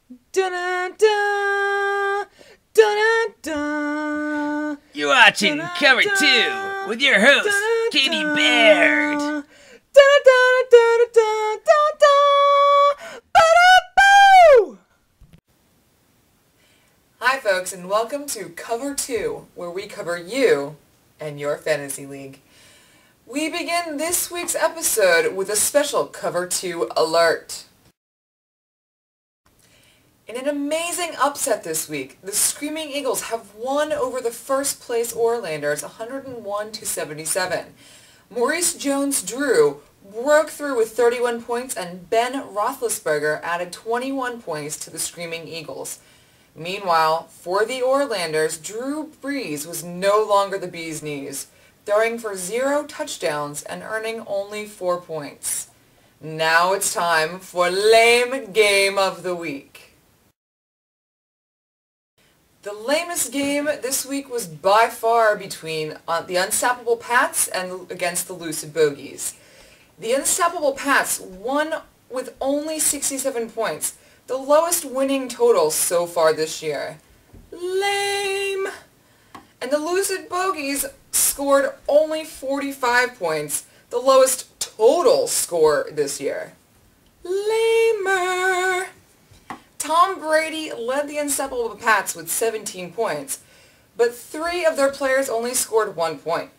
Da-da-da, da-da-da, You're watching Cover 2 with your host, Katie Baird. Hi folks, and welcome to Cover 2, where we cover you and your fantasy league. We begin this week's episode with a special Cover 2 alert. In an amazing upset this week, the Screaming Eagles have won over the first place Orelanders 101-77. Maurice Jones-Drew broke through with 31 points, and Ben Roethlisberger added 21 points to the Screaming Eagles. Meanwhile, for the Orelanders, Drew Brees was no longer the bee's knees, throwing for 0 touchdowns and earning only 4 points. Now it's time for Lame Game of the Week. The lamest game this week was by far between the Unstoppable Pats and against the Lucid Bogies. The Unstoppable Pats won with only 67 points, the lowest winning total so far this year. Lame! And the Lucid Bogies scored only 45 points, the lowest total score this year. Lamer! Tom Brady led the Unstoppable Pats with 17 points, but 3 of their players only scored 1 point.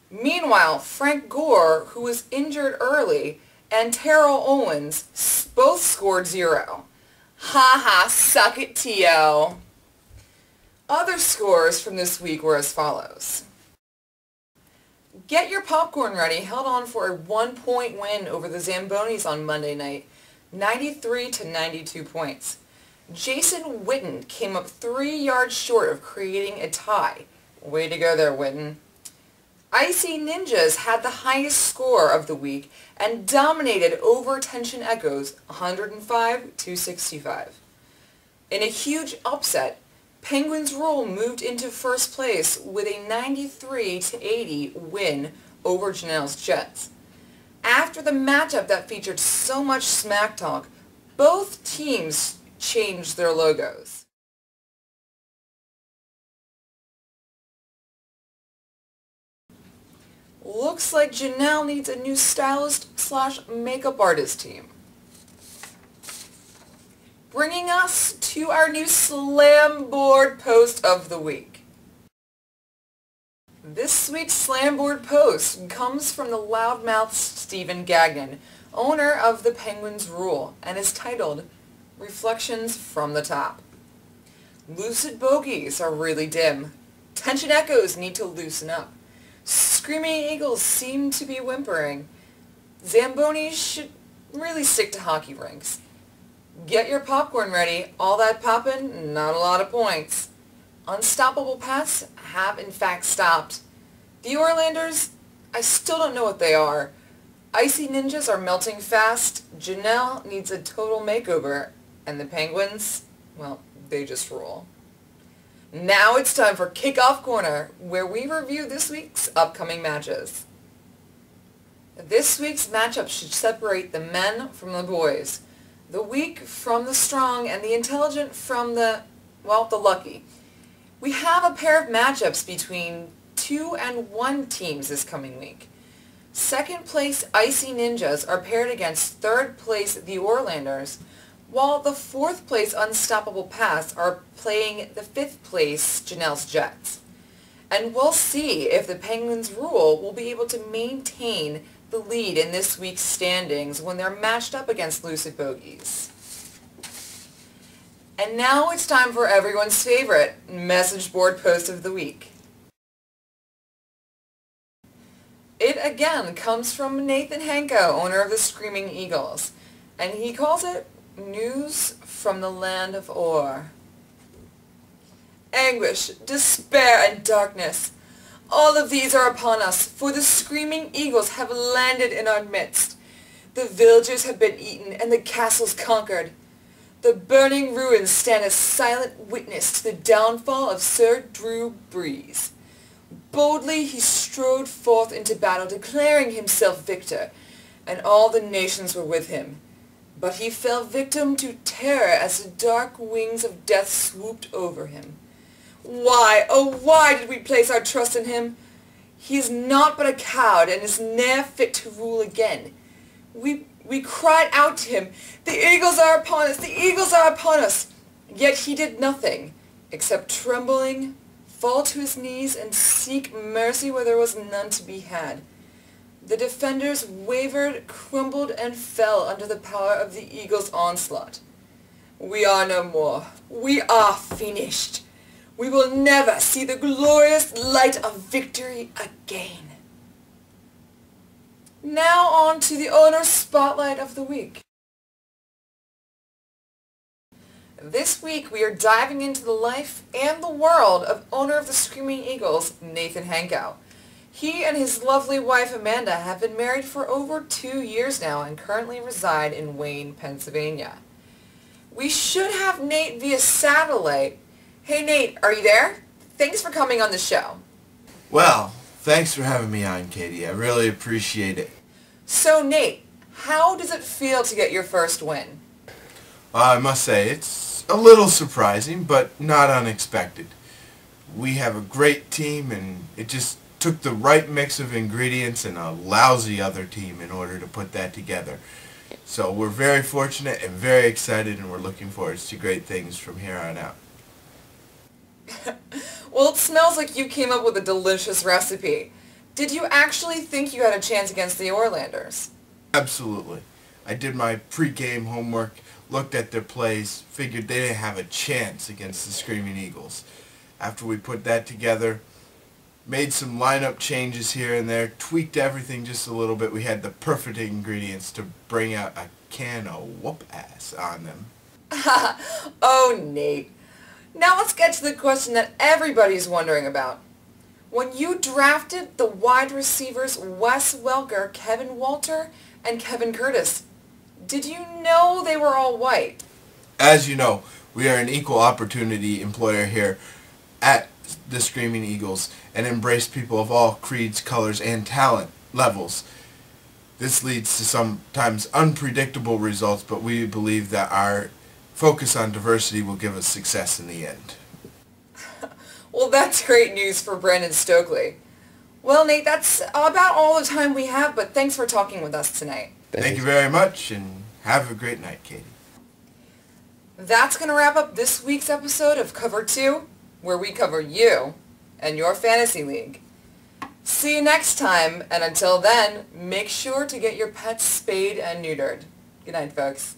Meanwhile, Frank Gore, who was injured early, and Terrell Owens both scored 0. Ha ha, suck it, T.O. Other scores from this week were as follows. Get Your Popcorn Ready held on for a 1-point win over the Zambonis on Monday night, 93-92 points. Jason Witten came up 3 yards short of creating a tie. Way to go there, Witten. Icy Ninjas had the highest score of the week and dominated over Tension Echoes 105-65. In a huge upset, Penguins Rule moved into first place with a 93-80 win over Janelle's Jets. After the matchup that featured so much smack talk, both teams changed their logos. Looks like Janelle needs a new stylist/makeup artist team. Bringing us to our new Slam Board Post of the Week. This week's Slam Board Post comes from the loudmouth Stephen Gagnon, owner of the Penguins Rule, and is titled Reflections from the Top. Lucid Bogies are really dim. Tension Echoes need to loosen up. Screaming Eagles seem to be whimpering. Zambonis should really stick to hockey rinks. Get your popcorn ready. All that poppin', not a lot of points. Unstoppable Pats have in fact stopped. The Orelanders, I still don't know what they are. Icy Ninjas are melting fast. Janelle needs a total makeover. And the Penguins, well, they just rule. Now it's time for Kickoff Corner, where we review this week's upcoming matches. This week's matchup should separate the men from the boys, the weak from the strong, and the intelligent from the lucky. We have a pair of matchups between 2 and 1 teams this coming week. Second place Icy Ninjas are paired against third place the Orelanders, while the 4th place Unstoppable Pats are playing the 5th place Janelle's Jets. And we'll see if the Penguins Rule will be able to maintain the lead in this week's standings when they're matched up against Lucid Bogies. And now it's time for everyone's favorite message board post of the week. It again comes from Nathan Hanko, owner of the Screaming Eagles, and he calls it News from the Land of Ore. Anguish, despair, and darkness. All of these are upon us, for the Screaming Eagles have landed in our midst. The villagers have been eaten, and the castles conquered. The burning ruins stand as silent witness to the downfall of Sir Drew Brees. Boldly he strode forth into battle, declaring himself victor, and all the nations were with him. but he fell victim to terror as the dark wings of death swooped over him. Why, oh why did we place our trust in him? He is naught but a coward, and is ne'er fit to rule again. We cried out to him, "The eagles are upon us! The eagles are upon us!" Yet he did nothing, except trembling, fall to his knees, and seek mercy where there was none to be had. The defenders wavered, crumbled, and fell under the power of the eagle's onslaught. We are no more. We are finished. We will never see the glorious light of victory again. Now on to the owner spotlight of the week. This week we are diving into the life and the world of owner of the Screaming Eagles, Nathan Hankow. He and his lovely wife Amanda have been married for over 2 years now and currently reside in Wayne, Pennsylvania. We should have Nate via satellite. Hey Nate, are you there? Thanks for coming on the show. Well, thanks for having me on, Katie. I really appreciate it. So Nate, how does it feel to get your first win? I must say, it's a little surprising, but not unexpected. We have a great team, and it just took the right mix of ingredients and a lousy other team in order to put that together. So we're very fortunate and very excited, and we're looking forward to great things from here on out. Well, it smells like you came up with a delicious recipe. Did you actually think you had a chance against the Orlanders? Absolutely. I did my pre-game homework, looked at their plays, figured they didn't have a chance against the Screaming Eagles. After we put that together, made some lineup changes here and there, tweaked everything just a little bit. We had the perfect ingredients to bring out a can of whoop-ass on them. Oh, Nate. Now let's get to the question that everybody's wondering about. When you drafted the wide receivers Wes Welker, Kevin Walter, and Kevin Curtis, did you know they were all white? As you know, we are an equal opportunity employer here at the Screaming Eagles and embrace people of all creeds, colors, and talent levels. This leads to sometimes unpredictable results, but we believe that our focus on diversity will give us success in the end. Well, that's great news for Brandon Stokely. Well, Nate, that's about all the time we have, but thanks for talking with us tonight. Thank you very much, and have a great night, Katie. That's going to wrap up this week's episode of Cover 2, where we cover you and your fantasy league. See you next time, and until then, make sure to get your pets spayed and neutered. Good night, folks.